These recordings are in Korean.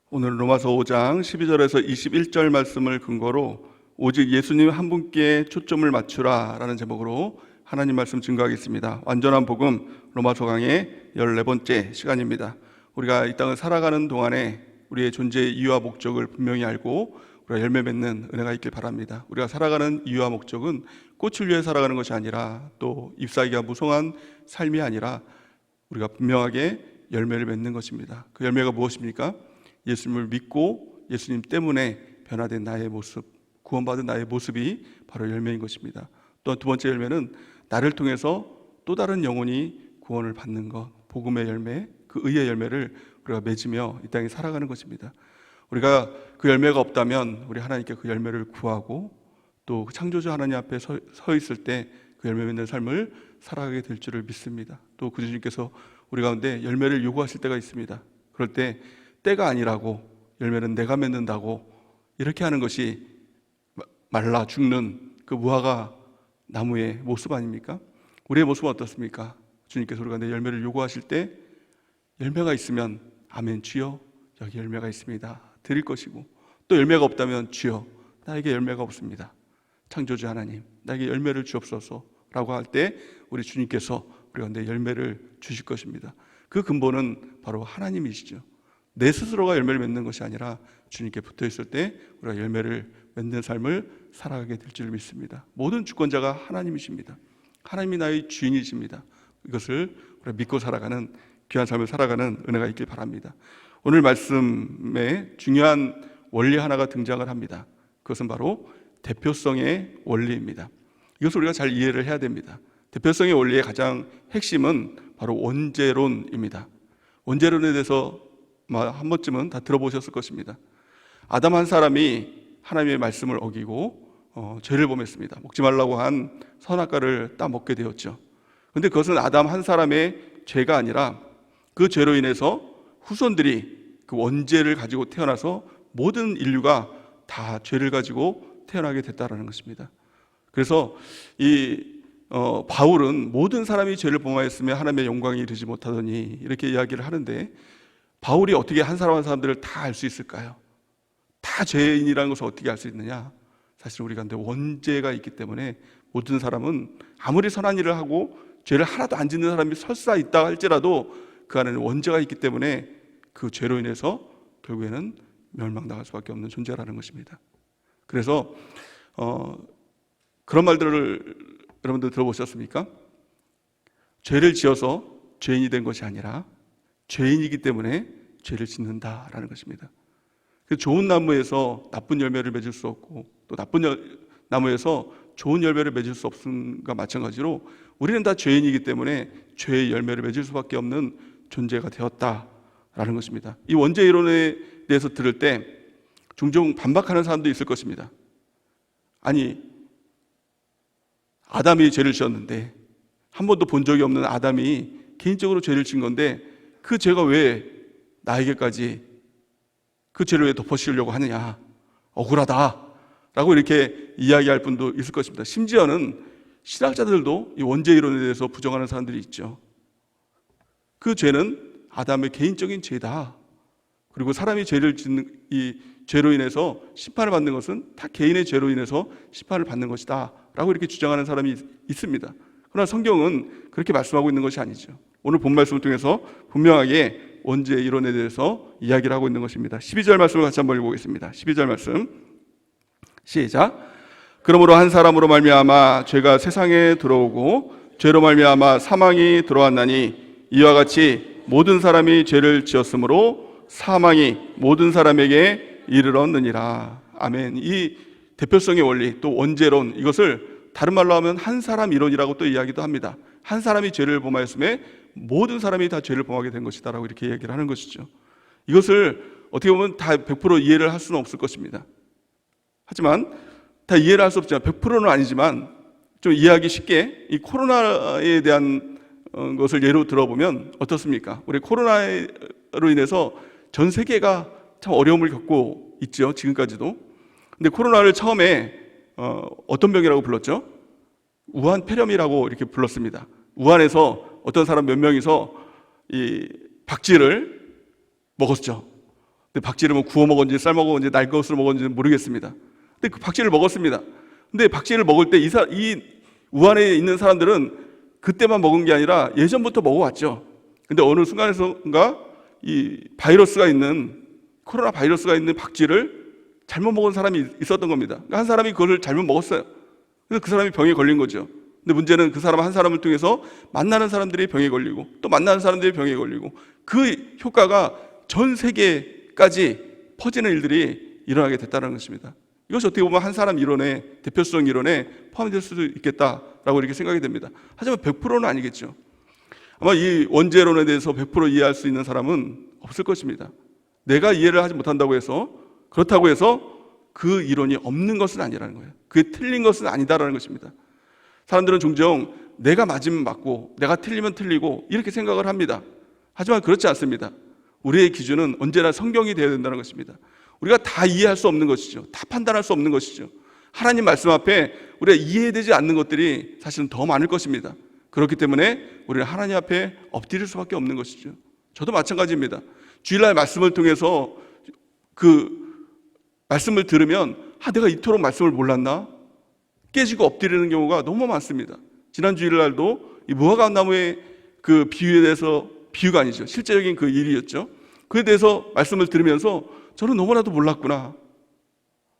오늘 로마서 5장 12절에서 21절 말씀을 근거로 오직 예수님 한 분께 초점을 맞추라 라는 제목으로 하나님 말씀 증거하겠습니다. 완전한 복음 로마서 강의 14번째 시간입니다. 우리가 이 땅을 살아가는 동안에 우리의 존재의 이유와 목적을 분명히 알고 우리가 열매 맺는 은혜가 있길 바랍니다. 우리가 살아가는 이유와 목적은 꽃을 위해 살아가는 것이 아니라 또 잎사귀가 무성한 삶이 아니라 우리가 분명하게 열매를 맺는 것입니다. 그 열매가 무엇입니까? 예수님을 믿고 예수님 때문에 변화된 나의 모습, 구원받은 나의 모습이 바로 열매인 것입니다. 또 두 번째 열매는 나를 통해서 또 다른 영혼이 구원을 받는 것, 복음의 열매, 그 의의 열매를 우리가 맺으며 이 땅에 살아가는 것입니다. 우리가 그 열매가 없다면 우리 하나님께 그 열매를 구하고 또 창조주 하나님 앞에 서 있을 때 그 열매 맺는 삶을 살아가게 될 줄을 믿습니다. 또 그 주님께서 우리 가운데 열매를 요구하실 때가 있습니다. 그럴 때 때가 아니라고, 열매는 내가 맺는다고 이렇게 하는 것이 말라 죽는 그 무화과 나무의 모습 아닙니까? 우리의 모습은 어떻습니까? 주님께서 우리 가운데 열매를 요구하실 때 열매가 있으면 아멘 주여 여기 열매가 있습니다 드릴 것이고, 또 열매가 없다면 주여 나에게 열매가 없습니다, 창조주 하나님 나에게 열매를 주옵소서 라고 할 때 우리 주님께서 우리 가운데 열매를 주실 것입니다. 그 근본은 바로 하나님이시죠. 내 스스로가 열매를 맺는 것이 아니라 주님께 붙어있을 때 우리가 열매를 맺는 삶을 살아가게 될 줄 믿습니다. 모든 주권자가 하나님이십니다. 하나님이 나의 주인이십니다. 이것을 우리가 믿고 살아가는 귀한 삶을 살아가는 은혜가 있길 바랍니다. 오늘 말씀에 중요한 원리 하나가 등장을 합니다. 그것은 바로 대표성의 원리입니다. 이것을 우리가 잘 이해를 해야 됩니다. 대표성의 원리의 가장 핵심은 바로 원죄론입니다. 원죄론에 대해서 한 번쯤은 다 들어보셨을 것입니다. 아담 한 사람이 하나님의 말씀을 어기고 죄를 범했습니다. 먹지 말라고 한 선악과를 따 먹게 되었죠. 그런데 그것은 아담 한 사람의 죄가 아니라 그 죄로 인해서 후손들이 그 원죄를 가지고 태어나서 모든 인류가 다 죄를 가지고 태어나게 됐다는 것입니다. 그래서 바울은 모든 사람이 죄를 범하였으며 하나님의 영광에 이르지 못하더니 이렇게 이야기를 하는데, 바울이 어떻게 한 사람 한 사람들을 다 알 수 있을까요? 다 죄인이라는 것을 어떻게 알 수 있느냐? 사실 우리 가운데 원죄가 있기 때문에 모든 사람은 아무리 선한 일을 하고 죄를 하나도 안 짓는 사람이 설사 있다 할지라도 그 안에는 원죄가 있기 때문에 그 죄로 인해서 결국에는 멸망당할 수밖에 없는 존재라는 것입니다. 그래서 그런 말들을 여러분들 들어보셨습니까? 죄를 지어서 죄인이 된 것이 아니라 죄인이기 때문에 죄를 짓는다라는 것입니다. 좋은 나무에서 나쁜 열매를 맺을 수 없고 또 나쁜 나무에서 좋은 열매를 맺을 수 없음과 마찬가지로 우리는 다 죄인이기 때문에 죄의 열매를 맺을 수밖에 없는 존재가 되었다라는 것입니다. 이 원죄 이론에 대해서 들을 때 종종 반박하는 사람도 있을 것입니다. 아니, 아담이 죄를 지었는데 한 번도 본 적이 없는 아담이 개인적으로 죄를 지은 건데 그 죄가 왜 나에게까지 그 죄를 왜 덮어씌우려고 하느냐, 억울하다 라고 이렇게 이야기할 분도 있을 것입니다. 심지어는 신학자들도 이 원죄 이론에 대해서 부정하는 사람들이 있죠. 그 죄는 아담의 개인적인 죄다, 그리고 사람이 죄를 짓는 이 죄로 인해서 심판을 받는 것은 다 개인의 죄로 인해서 심판을 받는 것이다 라고 이렇게 주장하는 사람이 있습니다. 그러나 성경은 그렇게 말씀하고 있는 것이 아니죠. 오늘 본 말씀을 통해서 분명하게 원죄 이론에 대해서 이야기를 하고 있는 것입니다. 12절 말씀을 같이 한번 읽어보겠습니다. 12절 말씀 시작. 그러므로 한 사람으로 말미암아 죄가 세상에 들어오고 죄로 말미암아 사망이 들어왔나니 이와 같이 모든 사람이 죄를 지었으므로 사망이 모든 사람에게 이르렀느니라. 아멘. 이 대표성의 원리, 또 원죄론, 이것을 다른 말로 하면 한 사람 이론이라고 또 이야기도 합니다. 한 사람이 죄를 범하였음에 모든 사람이 다 죄를 범하게 된 것이다 라고 이렇게 얘기를 하는 것이죠. 이것을 어떻게 보면 다 100% 이해를 할 수는 없을 것입니다. 하지만 다 이해를 할 수 없지만 100%는 아니지만 좀 이해하기 쉽게 이 코로나에 대한 것을 예로 들어보면 어떻습니까? 우리 코로나로 인해서 전 세계가 참 어려움을 겪고 있죠, 지금까지도. 근데 코로나를 처음에 어떤 병이라고 불렀죠? 우한 폐렴이라고 이렇게 불렀습니다. 우한에서 어떤 사람 몇 명이서 이 박쥐를 먹었죠. 근데 박쥐를 뭐 구워 먹었는지 삶아 먹었는지 날 것으로 먹었는지 모르겠습니다. 근데 그 박쥐를 먹었습니다. 근데 박쥐를 먹을 때 이 우한에 있는 사람들은 그때만 먹은 게 아니라 예전부터 먹어왔죠. 근데 어느 순간에선가 이 바이러스가 있는, 코로나 바이러스가 있는 박쥐를 잘못 먹은 사람이 있었던 겁니다. 그러니까 한 사람이 그걸 잘못 먹었어요. 그래서 그 사람이 병에 걸린 거죠. 근데 문제는 그 사람 한 사람을 통해서 만나는 사람들이 병에 걸리고 또 만나는 사람들이 병에 걸리고 그 효과가 전 세계까지 퍼지는 일들이 일어나게 됐다는 것입니다. 이것이 어떻게 보면 한 사람 이론에, 대표성 이론에 포함될 수도 있겠다라고 이렇게 생각이 됩니다. 하지만 100%는 아니겠죠. 아마 이 원죄론에 대해서 100% 이해할 수 있는 사람은 없을 것입니다. 내가 이해를 하지 못한다고 해서, 그렇다고 해서 그 이론이 없는 것은 아니라는 거예요. 그게 틀린 것은 아니다라는 것입니다. 사람들은 종종 내가 맞으면 맞고 내가 틀리면 틀리고 이렇게 생각을 합니다. 하지만 그렇지 않습니다. 우리의 기준은 언제나 성경이 되어야 된다는 것입니다. 우리가 다 이해할 수 없는 것이죠. 다 판단할 수 없는 것이죠. 하나님 말씀 앞에 우리가 이해되지 않는 것들이 사실은 더 많을 것입니다. 그렇기 때문에 우리는 하나님 앞에 엎드릴 수밖에 없는 것이죠. 저도 마찬가지입니다. 주일날 말씀을 통해서 그 말씀을 들으면 내가 이토록 말씀을 몰랐나? 깨지고 엎드리는 경우가 너무 많습니다. 지난 주일날도 이 무화과 나무의 그 비유에 대해서, 비유가 아니죠, 실제적인 그 일이었죠. 그에 대해서 말씀을 들으면서 저는 너무나도 몰랐구나.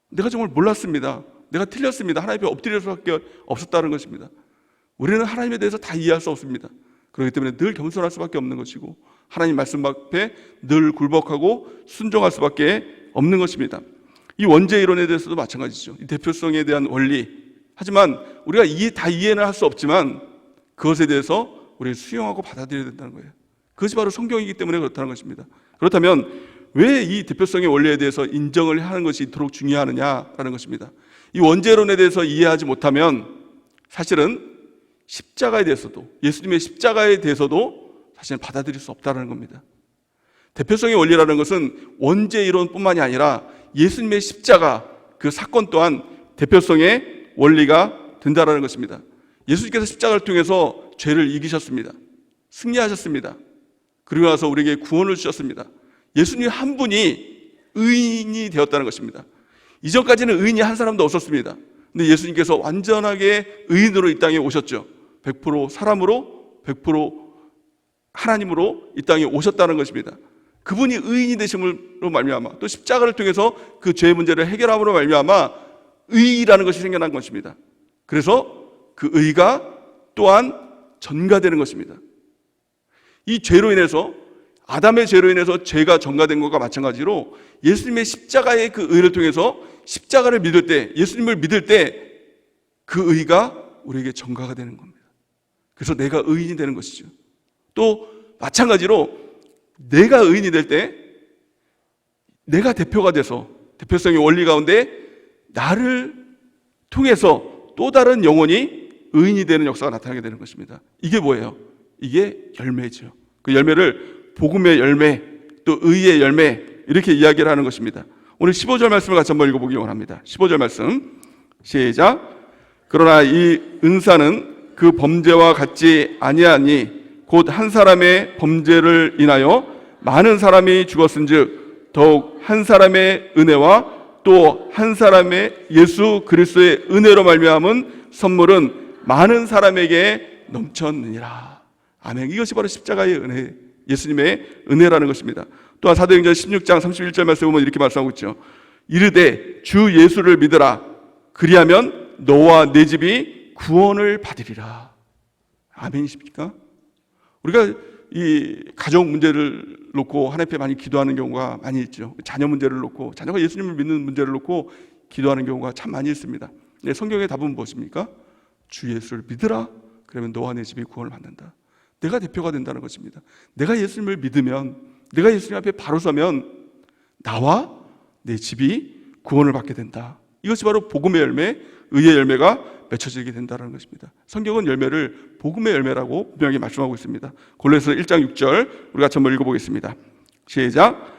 내가 정말 몰랐습니다. 내가 틀렸습니다. 하나님 앞에 엎드릴 수밖에 없었다는 것입니다. 우리는 하나님에 대해서 다 이해할 수 없습니다. 그렇기 때문에 늘 겸손할 수밖에 없는 것이고 하나님 말씀 앞에 늘 굴복하고 순종할 수밖에 없는 것입니다. 이 원죄 이론에 대해서도 마찬가지죠. 이 대표성에 대한 원리. 하지만 우리가 다 이해는 할 수 없지만 그것에 대해서 우리가 수용하고 받아들여야 된다는 거예요. 그것이 바로 성경이기 때문에 그렇다는 것입니다. 그렇다면 왜 이 대표성의 원리에 대해서 인정을 하는 것이 이토록 중요하느냐라는 것입니다. 이 원죄론에 대해서 이해하지 못하면 사실은 십자가에 대해서도, 예수님의 십자가에 대해서도 사실은 받아들일 수 없다는 겁니다. 대표성의 원리라는 것은 원죄 이론뿐만이 아니라 예수님의 십자가 그 사건 또한 대표성의 원리가 된다는 것입니다. 예수님께서 십자가를 통해서 죄를 이기셨습니다. 승리하셨습니다. 그리고 나서 우리에게 구원을 주셨습니다. 예수님 한 분이 의인이 되었다는 것입니다. 이전까지는 의인이 한 사람도 없었습니다. 근데 예수님께서 완전하게 의인으로 이 땅에 오셨죠. 100% 사람으로 100% 하나님으로 이 땅에 오셨다는 것입니다. 그분이 의인이 되심으로 말미암아 또 십자가를 통해서 그 죄의 문제를 해결함으로 말미암아 의라는 것이 생겨난 것입니다. 그래서 그 의가 또한 전가되는 것입니다. 이 죄로 인해서, 아담의 죄로 인해서 죄가 전가된 것과 마찬가지로 예수님의 십자가의 그 의를 통해서 십자가를 믿을 때, 예수님을 믿을 때 그 의가 우리에게 전가가 되는 겁니다. 그래서 내가 의인이 되는 것이죠. 또 마찬가지로 내가 의인이 될 때 내가 대표가 돼서 대표성의 원리 가운데 나를 통해서 또 다른 영혼이 의인이 되는 역사가 나타나게 되는 것입니다. 이게 뭐예요? 이게 열매죠. 그 열매를 복음의 열매, 또 의의 열매, 이렇게 이야기를 하는 것입니다. 오늘 15절 말씀을 같이 한번 읽어보기 원합니다. 15절 말씀 시작. 그러나 이 은사는 그 범죄와 같지 아니하니 곧 한 사람의 범죄를 인하여 많은 사람이 죽었은즉 더욱 한 사람의 은혜와 또 한 사람의 예수 그리스도의 은혜로 말미암은 선물은 많은 사람에게 넘쳤느니라. 아멘. 이것이 바로 십자가의 은혜, 예수님의 은혜라는 것입니다. 또한 사도행전 16장 31절 말씀에 보면 이렇게 말씀하고 있죠. 이르되 주 예수를 믿으라. 그리하면 너와 내 집이 구원을 받으리라. 아멘이십니까? 우리가 이 가족 문제를 놓고 하나님 앞에 많이 기도하는 경우가 많이 있죠. 자녀 문제를 놓고, 자녀가 예수님을 믿는 문제를 놓고 기도하는 경우가 참 많이 있습니다. 네, 성경의 답은 무엇입니까? 주 예수를 믿으라. 그러면 너와 내 집이 구원을 받는다. 내가 대표가 된다는 것입니다. 내가 예수님을 믿으면, 내가 예수님 앞에 바로 서면 나와 내 집이 구원을 받게 된다. 이것이 바로 복음의 열매, 의의 열매가 맺혀지게 된다는 것입니다. 성경은 열매를 복음의 열매라고 분명히 말씀하고 있습니다. 골로새서 1장 6절 우리 같이 한번 읽어보겠습니다. 시작.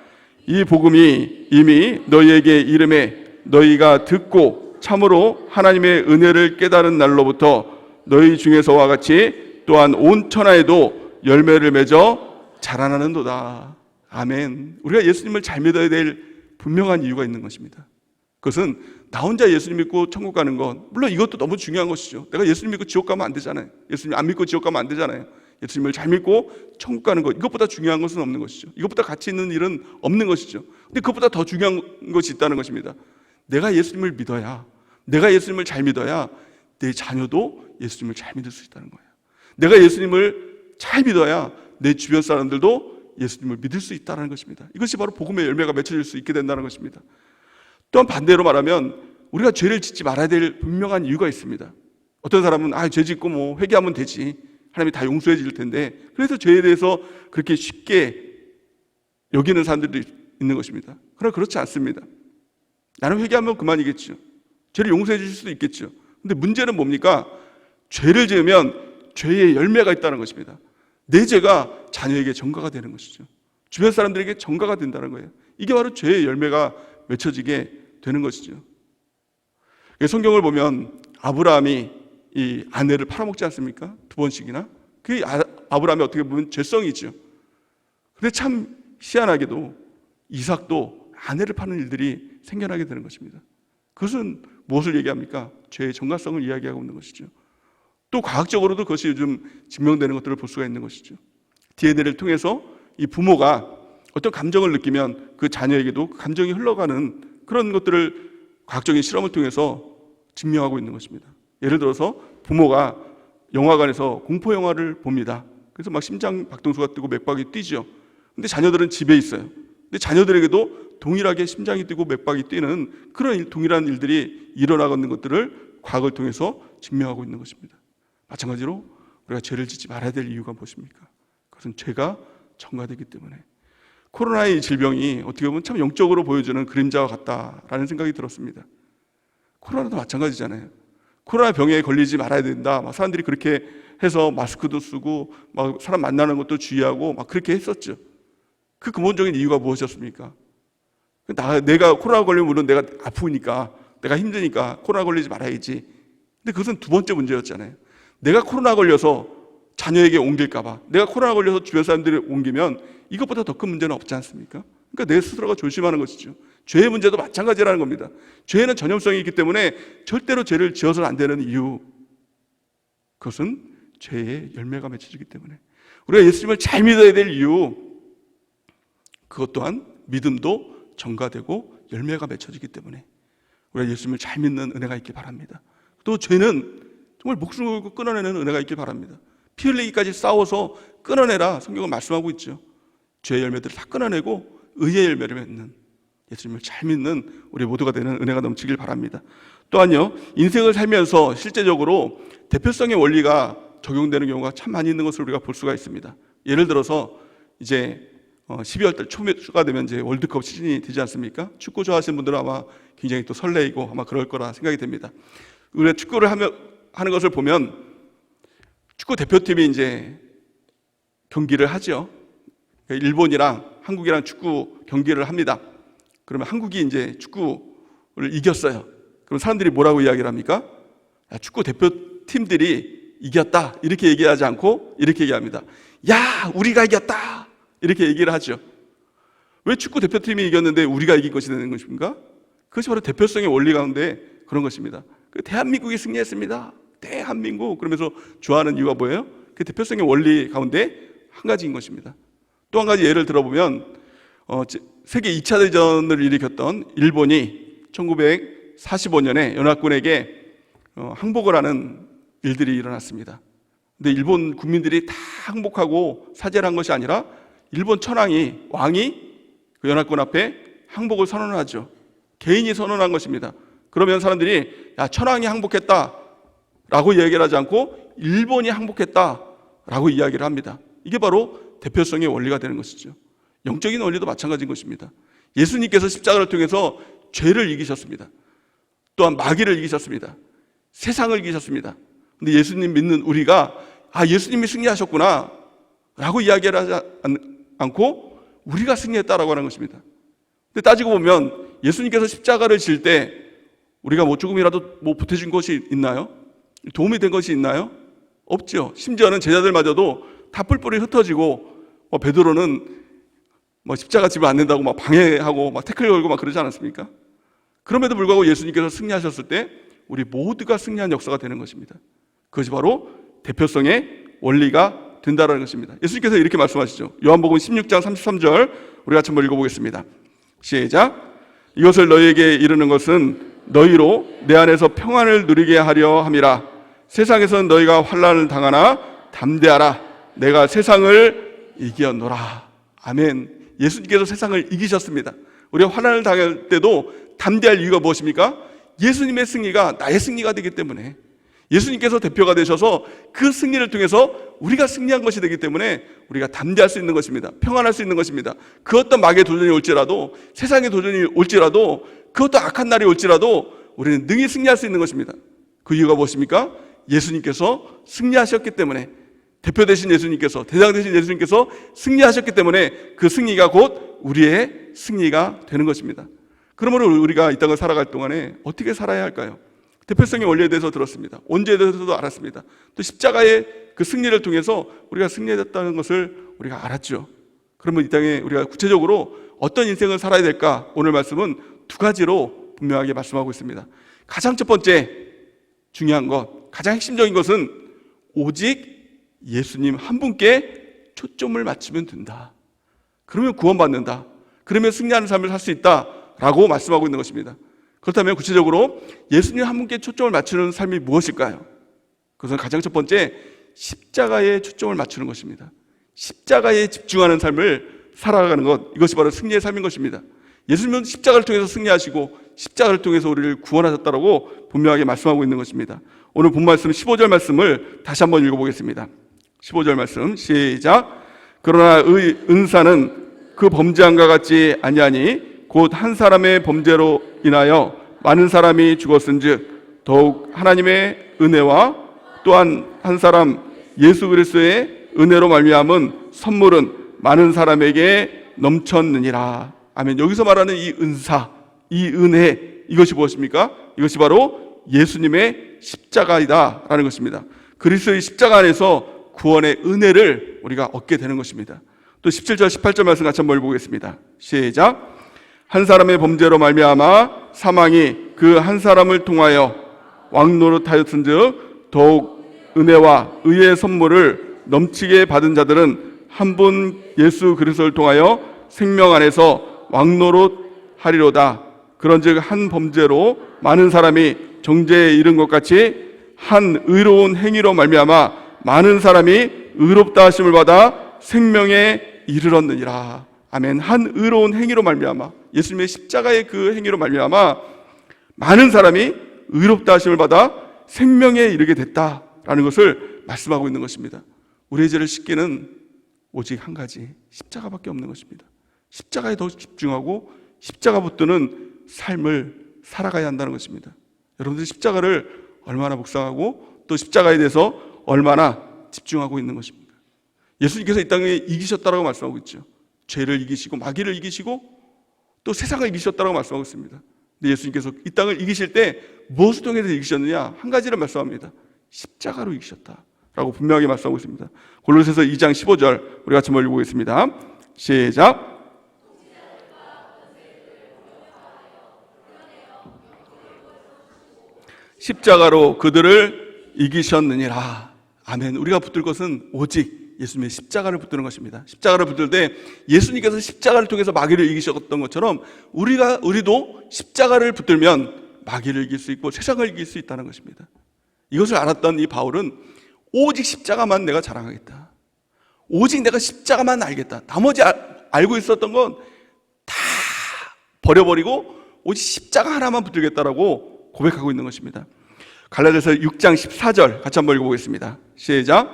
이 복음이 이미 너희에게 이름에 너희가 듣고 참으로 하나님의 은혜를 깨달은 날로부터 너희 중에서와 같이 또한 온 천하에도 열매를 맺어 자라나는도다. 아멘. 우리가 예수님을 잘 믿어야 될 분명한 이유가 있는 것입니다. 그것은 나 혼자 예수님 믿고 천국 가는 것, 물론 이것도 너무 중요한 것이죠. 내가 예수님 믿고 지옥 가면 안 되잖아요. 예수님 안 믿고 지옥 가면 안 되잖아요. 예수님을 잘 믿고 천국 가는 것, 이것보다 중요한 것은 없는 것이죠. 이것보다 가치 있는 일은 없는 것이죠. 근데 그것보다 더 중요한 것이 있다는 것입니다. 내가 예수님을 믿어야, 내가 예수님을 잘 믿어야 내 자녀도 예수님을 잘 믿을 수 있다는 거예요. 내가 예수님을 잘 믿어야 내 주변 사람들도 예수님을 믿을 수 있다는 것입니다. 이것이 바로 복음의 열매가 맺혀질 수 있게 된다는 것입니다. 또한 반대로 말하면 우리가 죄를 짓지 말아야 될 분명한 이유가 있습니다. 어떤 사람은 죄 짓고 뭐 회개하면 되지, 하나님이 다 용서해 줄 텐데, 그래서 죄에 대해서 그렇게 쉽게 여기는 사람들도 있는 것입니다. 그러나 그렇지 않습니다. 나는 회개하면 그만이겠죠. 죄를 용서해 주실 수도 있겠죠. 근데 문제는 뭡니까? 죄를 지으면 죄의 열매가 있다는 것입니다. 내 죄가 자녀에게 전가가 되는 것이죠. 주변 사람들에게 전가가 된다는 거예요. 이게 바로 죄의 열매가 맺혀지게 되는 것이죠. 성경을 보면 아브라함이 이 아내를 팔아먹지 않습니까? 2번씩이나. 그게 아브라함이 어떻게 보면 죄성이죠. 그런데 참 희한하게도 이삭도 아내를 파는 일들이 생겨나게 되는 것입니다. 그것은 무엇을 얘기합니까? 죄의 정가성을 이야기하고 있는 것이죠. 또 과학적으로도 그것이 요즘 증명되는 것들을 볼 수가 있는 것이죠. DNA를 통해서 이 부모가 어떤 감정을 느끼면 그 자녀에게도 그 감정이 흘러가는 그런 것들을 과학적인 실험을 통해서 증명하고 있는 것입니다. 예를 들어서 부모가 영화관에서 공포 영화를 봅니다. 그래서 막 심장 박동수가 뛰고 맥박이 뛰죠. 근데 자녀들은 집에 있어요. 근데 자녀들에게도 동일하게 심장이 뛰고 맥박이 뛰는 그런 동일한 일들이 일어나는 것들을 과학을 통해서 증명하고 있는 것입니다. 마찬가지로 우리가 죄를 짓지 말아야 될 이유가 무엇입니까? 그것은 죄가 전가되기 때문에. 코로나의 질병이 어떻게 보면 참 영적으로 보여주는 그림자와 같다라는 생각이 들었습니다. 코로나도 마찬가지잖아요. 코로나 병에 걸리지 말아야 된다. 막 사람들이 그렇게 해서 마스크도 쓰고 막 사람 만나는 것도 주의하고 막 그렇게 했었죠. 그 근본적인 이유가 무엇이었습니까? 내가 코로나 걸리면 물론 내가 아프니까, 내가 힘드니까 코로나 걸리지 말아야지. 근데 그것은 두 번째 문제였잖아요. 내가 코로나 걸려서 자녀에게 옮길까 봐, 내가 코로나 걸려서 주변 사람들이 옮기면 이것보다 더 큰 문제는 없지 않습니까? 그러니까 내 스스로가 조심하는 것이죠. 죄의 문제도 마찬가지라는 겁니다. 죄에는 전염성이 있기 때문에 절대로 죄를 지어서는 안 되는 이유, 그것은 죄의 열매가 맺혀지기 때문에. 우리가 예수님을 잘 믿어야 될 이유, 그것 또한 믿음도 전가되고 열매가 맺혀지기 때문에 우리가 예수님을 잘 믿는 은혜가 있길 바랍니다. 또 죄는 정말 목숨을 걸고 끊어내는 은혜가 있길 바랍니다. 피 흘리기까지 싸워서 끊어내라 성경은 말씀하고 있죠. 죄의 열매들을 다 끊어내고 의의 열매를 맺는, 예수님을 잘 믿는 우리 모두가 되는 은혜가 넘치길 바랍니다. 또한요, 인생을 살면서 실제적으로 대표성의 원리가 적용되는 경우가 참 많이 있는 것을 우리가 볼 수가 있습니다. 예를 들어서 이제 12월 달 초가 되면 이제 월드컵 시즌이 되지 않습니까? 축구 좋아하시는 분들은 아마 굉장히 또 설레이고 아마 그럴 거라 생각이 됩니다. 우리가 축구를 하는 것을 보면 축구 대표팀이 이제 경기를 하죠. 일본이랑 한국이랑 축구 경기를 합니다. 그러면 한국이 이제 축구를 이겼어요. 그럼 사람들이 뭐라고 이야기를 합니까? 축구 대표팀들이 이겼다 이렇게 얘기하지 않고 이렇게 얘기합니다. 야, 우리가 이겼다 이렇게 얘기를 하죠. 왜 축구 대표팀이 이겼는데 우리가 이긴 것이 되는 것입니까? 그것이 바로 대표성의 원리 가운데 그런 것입니다. 대한민국이 승리했습니다. 대한민국, 그러면서 좋아하는 이유가 뭐예요? 그 대표성의 원리 가운데 한 가지인 것입니다. 또 한 가지 예를 들어보면 세계 2차 대전을 일으켰던 일본이 1945년에 연합군에게 항복을 하는 일들이 일어났습니다. 근데 일본 국민들이 다 항복하고 사죄를 한 것이 아니라 일본 왕이 그 연합군 앞에 항복을 선언하죠. 개인이 선언한 것입니다. 그러면 사람들이 천황이 항복했다라고 이야기를 하지 않고 일본이 항복했다라고 이야기를 합니다. 이게 바로 대표성의 원리가 되는 것이죠. 영적인 원리도 마찬가지인 것입니다. 예수님께서 십자가를 통해서 죄를 이기셨습니다. 또한 마귀를 이기셨습니다. 세상을 이기셨습니다. 근데 예수님 믿는 우리가 예수님이 승리하셨구나 라고 이야기를 하지 않고 우리가 승리했다라고 하는 것입니다. 근데 따지고 보면 예수님께서 십자가를 질 때 우리가 조금이라도 보태준 것이 있나요? 도움이 된 것이 있나요? 없죠. 심지어는 제자들마저도 다 뿔뿔이 흩어지고 베드로는 십자가 집을 안 낸다고 방해하고 태클 걸고 그러지 않았습니까? 그럼에도 불구하고 예수님께서 승리하셨을 때 우리 모두가 승리한 역사가 되는 것입니다. 그것이 바로 대표성의 원리가 된다는 것입니다. 예수님께서 이렇게 말씀하시죠. 요한복음 16장 33절 우리 같이 한번 읽어보겠습니다. 시작. 이것을 너희에게 이르는 것은 너희로 내 안에서 평안을 누리게 하려 함이라. 세상에서는 너희가 환난을 당하나 담대하라. 내가 세상을 이겼노라. 아멘. 예수님께서 세상을 이기셨습니다. 우리가 환난을 당할 때도 담대할 이유가 무엇입니까? 예수님의 승리가 나의 승리가 되기 때문에, 예수님께서 대표가 되셔서 그 승리를 통해서 우리가 승리한 것이 되기 때문에 우리가 담대할 수 있는 것입니다. 평안할 수 있는 것입니다. 그 어떤 마귀의 도전이 올지라도, 세상의 도전이 올지라도, 그 어떤 악한 날이 올지라도 우리는 능히 승리할 수 있는 것입니다. 그 이유가 무엇입니까? 예수님께서 승리하셨기 때문에, 대표 되신 예수님께서, 대장 되신 예수님께서 승리하셨기 때문에 그 승리가 곧 우리의 승리가 되는 것입니다. 그러므로 우리가 이 땅을 살아갈 동안에 어떻게 살아야 할까요? 대표성의 원리에 대해서 들었습니다. 원죄에 대해서도 알았습니다. 또 십자가의 그 승리를 통해서 우리가 승리했다는 것을 우리가 알았죠. 그러면 이 땅에 우리가 구체적으로 어떤 인생을 살아야 될까? 오늘 말씀은 두 가지로 분명하게 말씀하고 있습니다. 가장 첫 번째 중요한 것, 가장 핵심적인 것은 오직 예수님 한 분께 초점을 맞추면 된다. 그러면 구원받는다. 그러면 승리하는 삶을 살 수 있다라고 말씀하고 있는 것입니다. 그렇다면 구체적으로 예수님 한 분께 초점을 맞추는 삶이 무엇일까요? 그것은 가장 첫 번째 십자가에 초점을 맞추는 것입니다. 십자가에 집중하는 삶을 살아가는 것, 이것이 바로 승리의 삶인 것입니다. 예수님은 십자가를 통해서 승리하시고 십자가를 통해서 우리를 구원하셨다라고 분명하게 말씀하고 있는 것입니다. 오늘 본 말씀 15절 말씀을 다시 한번 읽어보겠습니다. 15절 말씀 시작. 그러나 의 은사는 그 범죄함과 같지 아니하니 곧 한 사람의 범죄로 인하여 많은 사람이 죽었은즉 더욱 하나님의 은혜와 또한 한 사람 예수 그리스도의 은혜로 말미암은 선물은 많은 사람에게 넘쳤느니라. 아멘. 여기서 말하는 이 은사, 이 은혜, 이것이 무엇입니까? 이것이 바로 예수님의 십자가이다라는 것입니다. 그리스도의 십자가 안에서 구원의 은혜를 우리가 얻게 되는 것입니다. 또 17절 18절 말씀 같이 한번 보겠습니다. 시작. 한 사람의 범죄로 말미암아 사망이 그 한 사람을 통하여 왕노릇하였은즉 더욱 은혜와 의의 선물을 넘치게 받은 자들은 한 분 예수 그리스도를 통하여 생명 안에서 왕노릇하리로다. 그런즉 한 범죄로 많은 사람이 정죄에 이른 것 같이 한 의로운 행위로 말미암아 많은 사람이 의롭다 하심을 받아 생명에 이르렀느니라. 아멘. 한 의로운 행위로 말미암아, 예수님의 십자가의 그 행위로 말미암아 많은 사람이 의롭다 하심을 받아 생명에 이르게 됐다라는 것을 말씀하고 있는 것입니다. 우리의 죄를 씻기는 오직 한 가지, 십자가밖에 없는 것입니다. 십자가에 더 집중하고 십자가 붙드는 삶을 살아가야 한다는 것입니다. 여러분들 십자가를 얼마나 묵상하고 또 십자가에 대해서 얼마나 집중하고 있는 것입니다. 예수님께서 이 땅에 이기셨다라고 말씀하고 있죠. 죄를 이기시고 마귀를 이기시고 또 세상을 이기셨다라고 말씀하고 있습니다. 근데 예수님께서 이 땅을 이기실 때 무엇을 통해서 이기셨느냐? 한 가지를 말씀합니다. 십자가로 이기셨다라고 분명하게 말씀하고 있습니다. 골로새서 2장 15절 우리 같이 한번 읽어보겠습니다. 시작. 십자가로 그들을 이기셨느니라. 아멘. 우리가 붙들 것은 오직 예수님의 십자가를 붙드는 것입니다. 십자가를 붙들 때 예수님께서 십자가를 통해서 마귀를 이기셨던 것처럼 우리도 십자가를 붙들면 마귀를 이길 수 있고 세상을 이길 수 있다는 것입니다. 이것을 알았던 이 바울은 오직 십자가만 내가 자랑하겠다. 오직 내가 십자가만 알겠다. 나머지 알고 있었던 건 다 버려버리고 오직 십자가 하나만 붙들겠다라고 고백하고 있는 것입니다. 갈라디아서 6장 14절 같이 한번 읽어보겠습니다. 시작.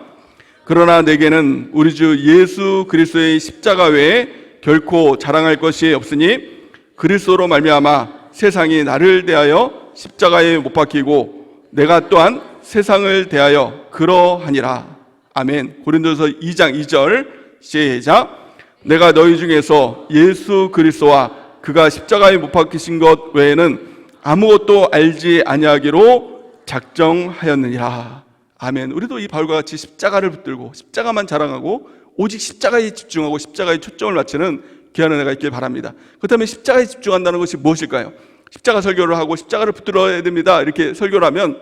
그러나 내게는 우리 주 예수 그리스도의 십자가 외에 결코 자랑할 것이 없으니 그리스도로 말미암아 세상이 나를 대하여 십자가에 못 박히고 내가 또한 세상을 대하여 그러하니라. 아멘. 고린도서 2장 2절 시작. 내가 너희 중에서 예수 그리스도와 그가 십자가에 못 박히신 것 외에는 아무것도 알지 아니하기로 작정하였느니라. 아멘. 우리도 이 바울과 같이 십자가를 붙들고 십자가만 자랑하고 오직 십자가에 집중하고 십자가에 초점을 맞추는 귀한 은혜가 있길 바랍니다. 그렇다면 십자가에 집중한다는 것이 무엇일까요? 십자가 설교를 하고 십자가를 붙들어야 됩니다, 이렇게 설교를 하면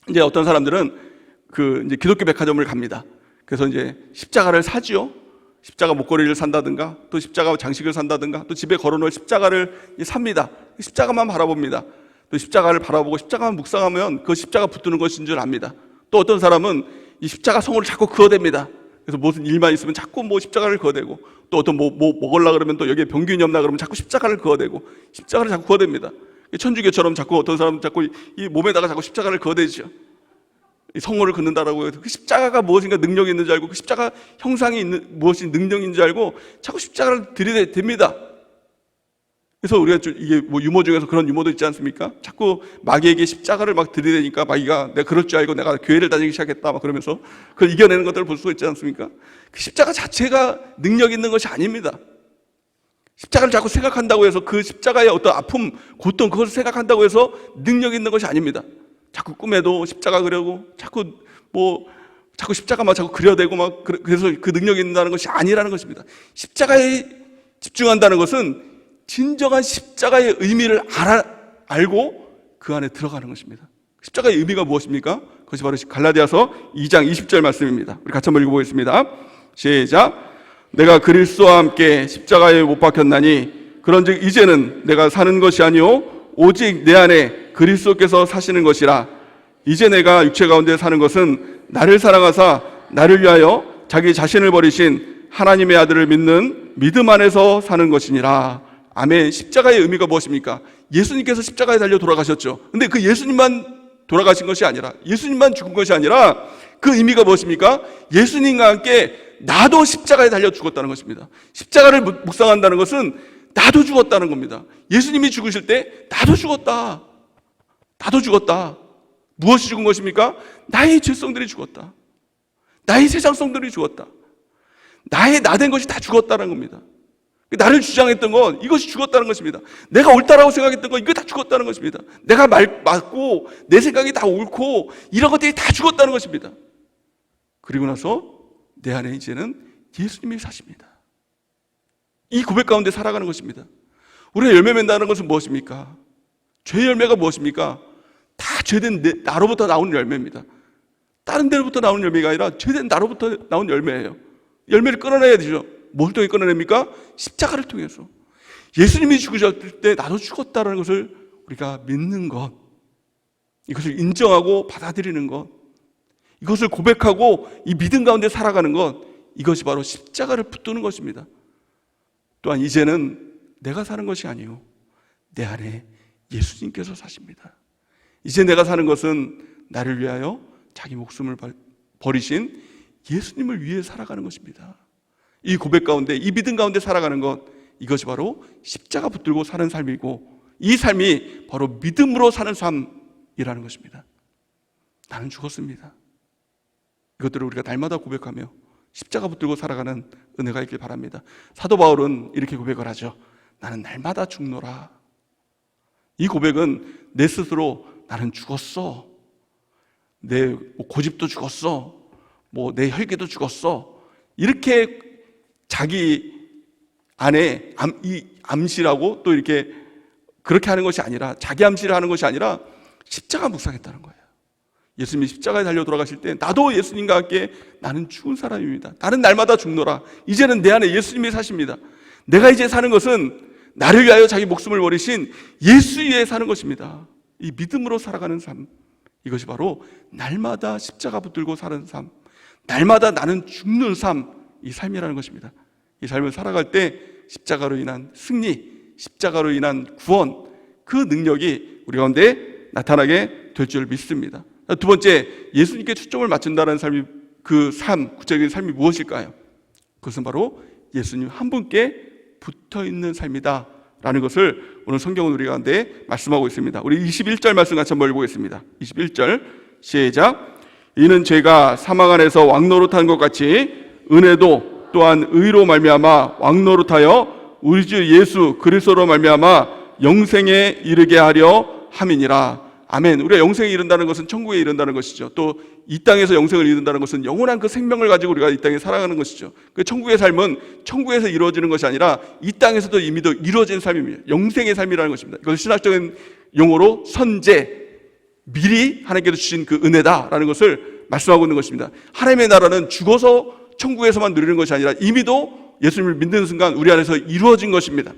이제 어떤 사람들은 이제 기독교 백화점을 갑니다. 그래서 이제 십자가를 사지요. 십자가 목걸이를 산다든가, 또 십자가 장식을 산다든가, 또 집에 걸어놓을 십자가를 삽니다. 십자가만 바라봅니다. 또 십자가를 바라보고 십자가만 묵상하면 그 십자가 붙드는 것인 줄 압니다. 또 어떤 사람은 이 십자가 성호를 자꾸 그어댑니다. 그래서 무슨 일만 있으면 자꾸 십자가를 그어대고, 또 어떤 먹으려고 그러면 또 여기에 병균이 없나 그러면 자꾸 십자가를 그어대고, 십자가를 자꾸 그어댑니다. 천주교처럼 자꾸 어떤 사람은 자꾸 이 몸에다가 자꾸 십자가를 그어대죠. 이 성호를 긋는다라고 해서 그 십자가가 무엇인가 능력이 있는 줄 알고, 그 십자가 형상이 무엇이 능력인 줄 알고 자꾸 십자가를 들이댑니다. 그래서 우리가 이게 유머 중에서 그런 유머도 있지 않습니까? 자꾸 마귀에게 십자가를 막 들이대니까 마귀가 내가 그럴 줄 알고 내가 교회를 다니기 시작했다 막 그러면서 그걸 이겨내는 것들을 볼 수가 있지 않습니까? 그 십자가 자체가 능력 있는 것이 아닙니다. 십자가를 자꾸 생각한다고 해서 그 십자가의 어떤 아픔, 고통, 그것을 생각한다고 해서 능력 있는 것이 아닙니다. 자꾸 꿈에도 십자가 그려고 자꾸 십자가만 자꾸 그려대고 막 그래서 그 능력이 있다는 것이 아니라는 것입니다. 십자가에 집중한다는 것은 진정한 십자가의 의미를 알고 그 안에 들어가는 것입니다. 십자가의 의미가 무엇입니까? 그것이 바로 갈라디아서 2장 20절 말씀입니다. 우리 같이 한번 읽어보겠습니다. 시작. 내가 그리스도와 함께 십자가에 못 박혔나니 그런즉 이제는 내가 사는 것이 아니요 오직 내 안에 그리스도께서 사시는 것이라. 이제 내가 육체 가운데 사는 것은 나를 사랑하사 나를 위하여 자기 자신을 버리신 하나님의 아들을 믿는 믿음 안에서 사는 것이니라. 아멘. 십자가의 의미가 무엇입니까? 예수님께서 십자가에 달려 돌아가셨죠. 근데 그 예수님만 돌아가신 것이 아니라, 예수님만 죽은 것이 아니라 그 의미가 무엇입니까? 예수님과 함께 나도 십자가에 달려 죽었다는 것입니다. 십자가를 묵상한다는 것은 나도 죽었다는 겁니다. 예수님이 죽으실 때 나도 죽었다. 나도 죽었다. 무엇이 죽은 것입니까? 나의 죄성들이 죽었다. 나의 세상성들이 죽었다. 나의 나된 것이 다 죽었다는 겁니다. 나를 주장했던 건 이것이 죽었다는 것입니다. 내가 옳다라고 생각했던 건 이거 다 죽었다는 것입니다. 내가 맞고 내 생각이 다 옳고 이런 것들이 다 죽었다는 것입니다. 그리고 나서 내 안에 이제는 예수님이 사십니다. 이 고백 가운데 살아가는 것입니다. 우리가 열매 맺는다는 것은 무엇입니까? 죄의 열매가 무엇입니까? 다 죄된 나로부터 나오는 열매입니다. 다른 데로부터 나오는 열매가 아니라 죄된 나로부터 나온 열매예요. 열매를 끊어내야 되죠. 뭘 통해 끊어냅니까? 십자가를 통해서. 예수님이 죽으셨을 때 나도 죽었다는 것을 우리가 믿는 것, 이것을 인정하고 받아들이는 것, 이것을 고백하고 이 믿음 가운데 살아가는 것, 이것이 바로 십자가를 붙드는 것입니다. 또한 이제는 내가 사는 것이 아니요 내 안에 예수님께서 사십니다. 이제 내가 사는 것은 나를 위하여 자기 목숨을 버리신 예수님을 위해 살아가는 것입니다. 이 고백 가운데, 이 믿음 가운데 살아가는 것, 이것이 바로 십자가 붙들고 사는 삶이고, 이 삶이 바로 믿음으로 사는 삶이라는 것입니다. 나는 죽었습니다. 이것들을 우리가 날마다 고백하며 십자가 붙들고 살아가는 은혜가 있길 바랍니다. 사도 바울은 이렇게 고백을 하죠. 나는 날마다 죽노라. 이 고백은 내 스스로 나는 죽었어, 내 고집도 죽었어, 내 혈기도 죽었어, 이렇게 자기 안에 암시라고 또 이렇게 그렇게 하는 것이 아니라, 자기 암시를 하는 것이 아니라 십자가 묵상했다는 거예요. 예수님이 십자가에 달려 돌아가실 때 나도 예수님과 함께 나는 죽은 사람입니다. 나는 날마다 죽노라. 이제는 내 안에 예수님이 사십니다. 내가 이제 사는 것은 나를 위하여 자기 목숨을 버리신 예수 위에 사는 것입니다. 이 믿음으로 살아가는 삶, 이것이 바로 날마다 십자가 붙들고 사는 삶, 날마다 나는 죽는 삶, 이 삶이라는 것입니다. 이 삶을 살아갈 때 십자가로 인한 승리, 십자가로 인한 구원, 그 능력이 우리 가운데 나타나게 될 줄 믿습니다. 두 번째, 예수님께 초점을 맞춘다는 삶이, 그 삶, 구체적인 삶이 무엇일까요? 그것은 바로 예수님 한 분께 붙어있는 삶이다 라는 것을 오늘 성경은 우리 가운데 말씀하고 있습니다. 우리 21절 말씀 같이 한번 읽어보겠습니다. 21절 시작. 이는 죄가 사망 안에서 왕노릇한 것 같이 은혜도 또한 의로 말미암아 왕노릇하여 우리 주 예수 그리스도로 말미암아 영생에 이르게 하려 함이니라. 아멘. 우리가 영생에 이른다는 것은 천국에 이른다는 것이죠. 또 이 땅에서 영생을 이룬다는 것은 영원한 그 생명을 가지고 우리가 이 땅에 살아가는 것이죠. 그 천국의 삶은 천국에서 이루어지는 것이 아니라 이 땅에서도 이미도 이루어진 삶입니다. 영생의 삶이라는 것입니다. 이것을 신학적인 용어로 선제, 미리 하나님께서 주신 그 은혜다라는 것을 말씀하고 있는 것입니다. 하나님의 나라는 죽어서 천국에서만 누리는 것이 아니라 이미도 예수님을 믿는 순간 우리 안에서 이루어진 것입니다.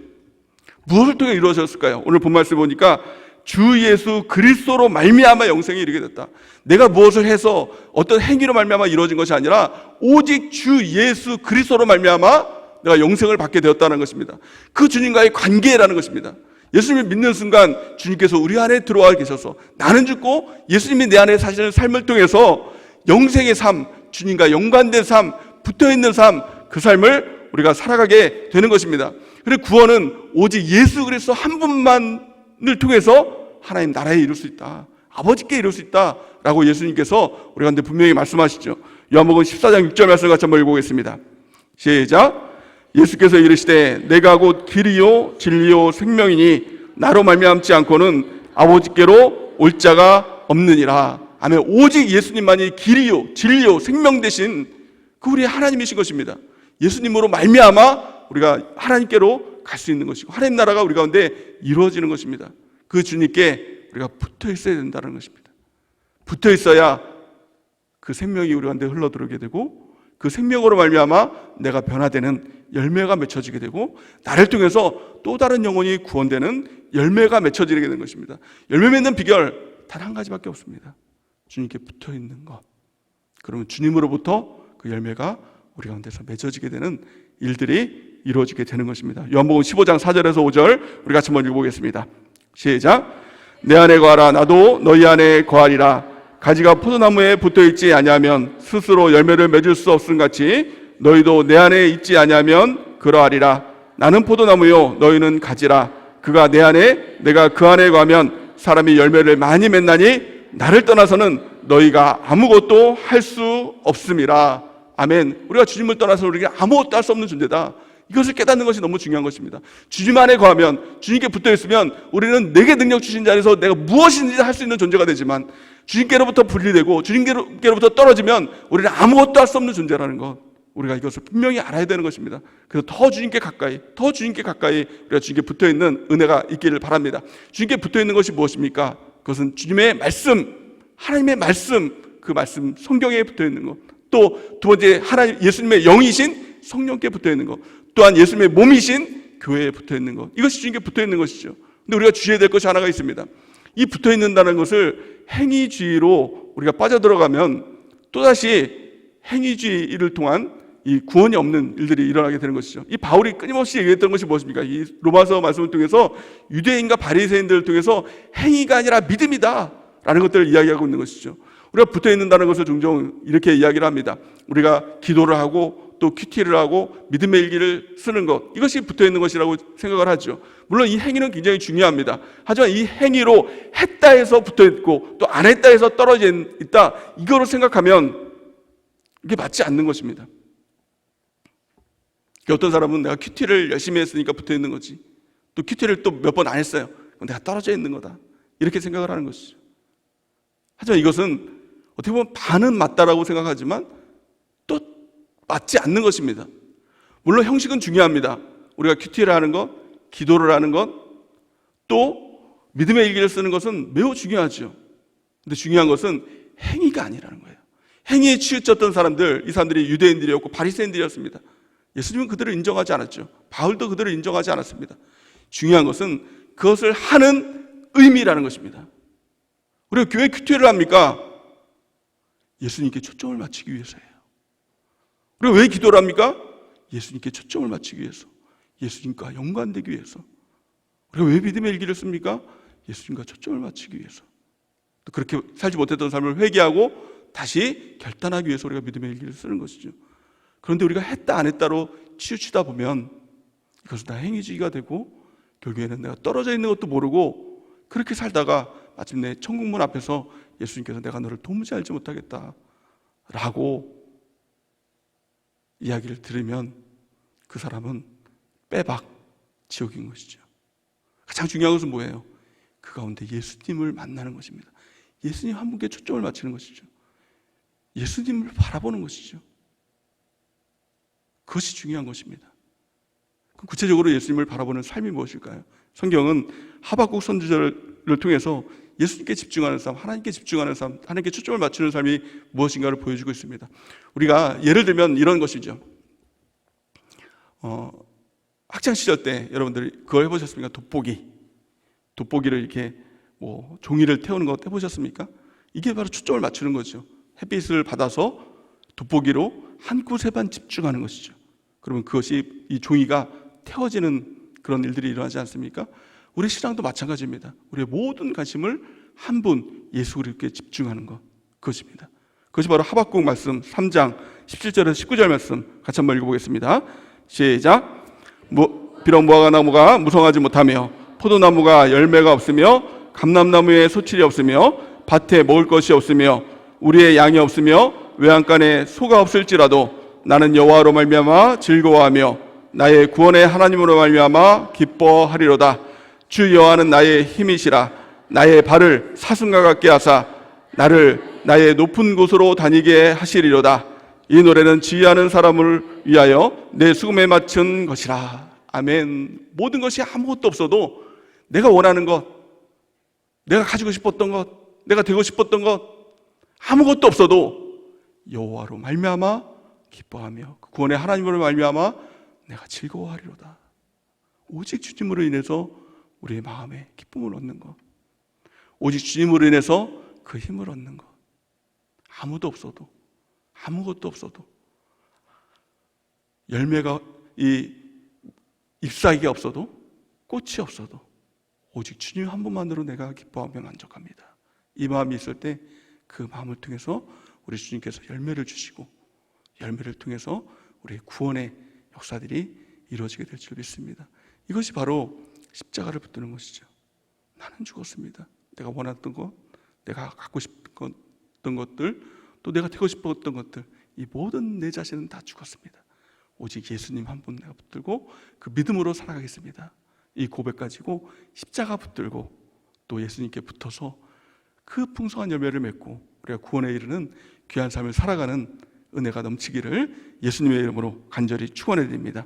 무엇을 통해 이루어졌을까요? 오늘 본 말씀 보니까 주 예수 그리스도로 말미암아 영생에 이르게 됐다. 내가 무엇을 해서 어떤 행위로 말미암아 이루어진 것이 아니라 오직 주 예수 그리스도로 말미암아 내가 영생을 받게 되었다는 것입니다. 그 주님과의 관계라는 것입니다. 예수님을 믿는 순간 주님께서 우리 안에 들어와 계셔서 나는 죽고 예수님이 내 안에 사시는 삶을 통해서 영생의 삶, 주님과 연관된 삶, 붙어있는 삶, 그 삶을 우리가 살아가게 되는 것입니다. 그리고 구원은 오직 예수 그리스도 한 분만을 통해서 하나님 나라에 이룰 수 있다. 아버지께 이룰 수 있다라고 예수님께서 우리 가운데 분명히 말씀하시죠. 요한복음 14장 6절 말씀을 같이 한번 읽어보겠습니다. 시작. 예수께서 이르시되 내가 곧 길이요 진리요 생명이니 나로 말미암지 않고는 아버지께로 올 자가 없느니라. 아멘. 오직 예수님만이 길이요 진리요 생명 되신 그 우리의 하나님이신 것입니다. 예수님으로 말미암아 우리가 하나님께로 갈 수 있는 것이고 하나님 나라가 우리 가운데 이루어지는 것입니다. 그 주님께 우리가 붙어 있어야 된다는 것입니다. 붙어 있어야 그 생명이 우리 가운데 흘러들어오게 되고 그 생명으로 말미암아 내가 변화되는 열매가 맺혀지게 되고 나를 통해서 또 다른 영혼이 구원되는 열매가 맺혀지게 되는 것입니다. 열매 맺는 비결 단 한 가지밖에 없습니다. 주님께 붙어 있는 것. 그러면 주님으로부터 그 열매가 우리 가운데서 맺어지게 되는 일들이 이루어지게 되는 것입니다. 요한복음 15장 4절에서 5절 우리 같이 한번 읽어보겠습니다. 시작. 내 안에 거하라 나도 너희 안에 거하리라. 가지가 포도나무에 붙어있지 아니하면 스스로 열매를 맺을 수 없음 같이 너희도 내 안에 있지 아니하면 그러하리라. 나는 포도나무요 너희는 가지라. 그가 내 안에 내가 그 안에 거하면 사람이 열매를 많이 맺나니 나를 떠나서는 너희가 아무것도 할 수 없음이라. 아멘. 우리가 주님을 떠나서 우리가 아무것도 할 수 없는 존재다. 이것을 깨닫는 것이 너무 중요한 것입니다. 주님 안에 거하면, 주님께 붙어 있으면 우리는 내게 능력 주신 자리에서 내가 무엇이든지 할 수 있는 존재가 되지만 주님께로부터 분리되고 주님께로부터 떨어지면 우리는 아무것도 할 수 없는 존재라는 것, 우리가 이것을 분명히 알아야 되는 것입니다. 그래서 더 주님께 가까이 우리가 주님께 붙어 있는 은혜가 있기를 바랍니다. 주님께 붙어 있는 것이 무엇입니까? 그것은 주님의 말씀, 하나님의 말씀, 그 말씀 성경에 붙어 있는 것. 또 두 번째, 하나님 예수님의 영이신 성령께 붙어 있는 것. 또한 예수님의 몸이신 교회에 붙어 있는 것. 이것이 주님께 붙어 있는 것이죠. 근데 우리가 주의해야 될 것이 하나가 있습니다. 이 붙어 있는다는 것을 행위주의로 우리가 빠져들어가면 또다시 행위주의를 통한 이 구원이 없는 일들이 일어나게 되는 것이죠. 이 바울이 끊임없이 얘기했던 것이 무엇입니까? 이 로마서 말씀을 통해서 유대인과 바리새인들을 통해서 행위가 아니라 믿음이다 라는 것들을 이야기하고 있는 것이죠. 우리가 붙어 있는다는 것을 종종 이렇게 이야기를 합니다. 우리가 기도를 하고 또 큐티를 하고 믿음의 일기를 쓰는 것, 이것이 붙어 있는 것이라고 생각을 하죠. 물론 이 행위는 굉장히 중요합니다. 하지만 이 행위로 했다 해서 붙어 있고 또 안 했다 해서 떨어져 있다, 이거로 생각하면 이게 맞지 않는 것입니다. 어떤 사람은 내가 큐티를 열심히 했으니까 붙어 있는 거지, 또 큐티를 또 몇 번 안 했어요, 그럼 내가 떨어져 있는 거다, 이렇게 생각을 하는 것이죠. 하지만 이것은 어떻게 보면 반은 맞다라고 생각하지만 또 맞지 않는 것입니다. 물론 형식은 중요합니다. 우리가 큐티를 하는 것, 기도를 하는 것, 또 믿음의 일기를 쓰는 것은 매우 중요하죠. 근데 중요한 것은 행위가 아니라는 거예요. 행위에 치우쳤던 사람들, 이 사람들이 유대인들이었고 바리새인들이었습니다. 예수님은 그들을 인정하지 않았죠. 바울도 그들을 인정하지 않았습니다. 중요한 것은 그것을 하는 의미라는 것입니다. 우리가 교회 큐티를 합니까? 예수님께 초점을 맞추기 위해서예요. 우리가 왜 기도를 합니까? 예수님께 초점을 맞추기 위해서, 예수님과 연관되기 위해서. 우리가 왜 믿음의 일기를 씁니까? 예수님과 초점을 맞추기 위해서. 또 그렇게 살지 못했던 삶을 회개하고 다시 결단하기 위해서 우리가 믿음의 일기를 쓰는 것이죠. 그런데 우리가 했다 안 했다로 치우치다 보면 이것은 다 행위주의가 되고 결국에는 내가 떨어져 있는 것도 모르고 그렇게 살다가 마침내 천국문 앞에서 예수님께서 내가 너를 도무지 알지 못하겠다 라고 이야기를 들으면 그 사람은 빼박 지옥인 것이죠. 가장 중요한 것은 뭐예요? 그 그 가운데 예수님을 만나는 것입니다. 예수님 한 분께 초점을 맞추는 것이죠. 예수님을 바라보는 것이죠. 그것이 중요한 것입니다. 구체적으로 예수님을 바라보는 삶이 무엇일까요? 성경은 하박국 선지자를 통해서 예수님께 집중하는 삶, 하나님께 집중하는 삶, 하나님께 초점을 맞추는 삶이 무엇인가를 보여주고 있습니다. 우리가 예를 들면 이런 것이죠. 학창 시절 때 여러분들이 그거 해보셨습니까? 돋보기를 이렇게 종이를 태우는 거 해보셨습니까? 이게 바로 초점을 맞추는 거죠. 햇빛을 받아서 돋보기로 한 곳에만 집중하는 것이죠. 그러면 그것이 이 종이가 태워지는 그런 일들이 일어나지 않습니까? 우리 신앙도 마찬가지입니다. 우리의 모든 관심을 한 분 예수 그리스도께 집중하는 것, 그것입니다. 그것이 바로 하박국 말씀 3장 17절에서 19절 말씀 같이 한번 읽어보겠습니다. 시작. 비록 무화과나무가 무성하지 못하며 포도나무가 열매가 없으며 감람나무에 소출이 없으며 밭에 먹을 것이 없으며 우리의 양이 없으며 외양간에 소가 없을지라도 나는 여호와로 말미암아 즐거워하며 나의 구원의 하나님으로 말미암아 기뻐하리로다. 주 여호와는 나의 힘이시라. 나의 발을 사슴과 같게 하사 나를 나의 높은 곳으로 다니게 하시리로다. 이 노래는 지휘하는 사람을 위하여 내 수금에 맞춘 것이라. 아멘. 모든 것이 아무것도 없어도 내가 원하는 것, 내가 가지고 싶었던 것, 내가 되고 싶었던 것 아무것도 없어도 여호와로 말미암아 기뻐하며 그 구원의 하나님으로 말미암아 내가 즐거워하리로다. 오직 주님으로 인해서 우리의 마음에 기쁨을 얻는 것, 오직 주님으로 인해서 그 힘을 얻는 것. 아무도 없어도, 아무것도 없어도, 열매가 잎사귀가 없어도, 꽃이 없어도 오직 주님 한 분만으로 내가 기뻐하며 만족합니다. 이 마음이 있을 때 그 마음을 통해서 우리 주님께서 열매를 주시고 열매를 통해서 우리의 구원의 역사들이 이루어지게 될 줄 믿습니다. 이것이 바로 십자가를 붙드는 것이죠. 나는 죽었습니다. 내가 원했던 것, 내가 갖고 싶었던 것들, 또 내가 되고 싶었던 것들, 이 모든 내 자신은 다 죽었습니다. 오직 예수님 한 분 내가 붙들고 그 믿음으로 살아가겠습니다. 이 고백 가지고 십자가 붙들고 또 예수님께 붙어서 그 풍성한 열매를 맺고 우리가 구원에 이르는 귀한 삶을 살아가는 은혜가 넘치기를 예수님의 이름으로 간절히 축원해 드립니다.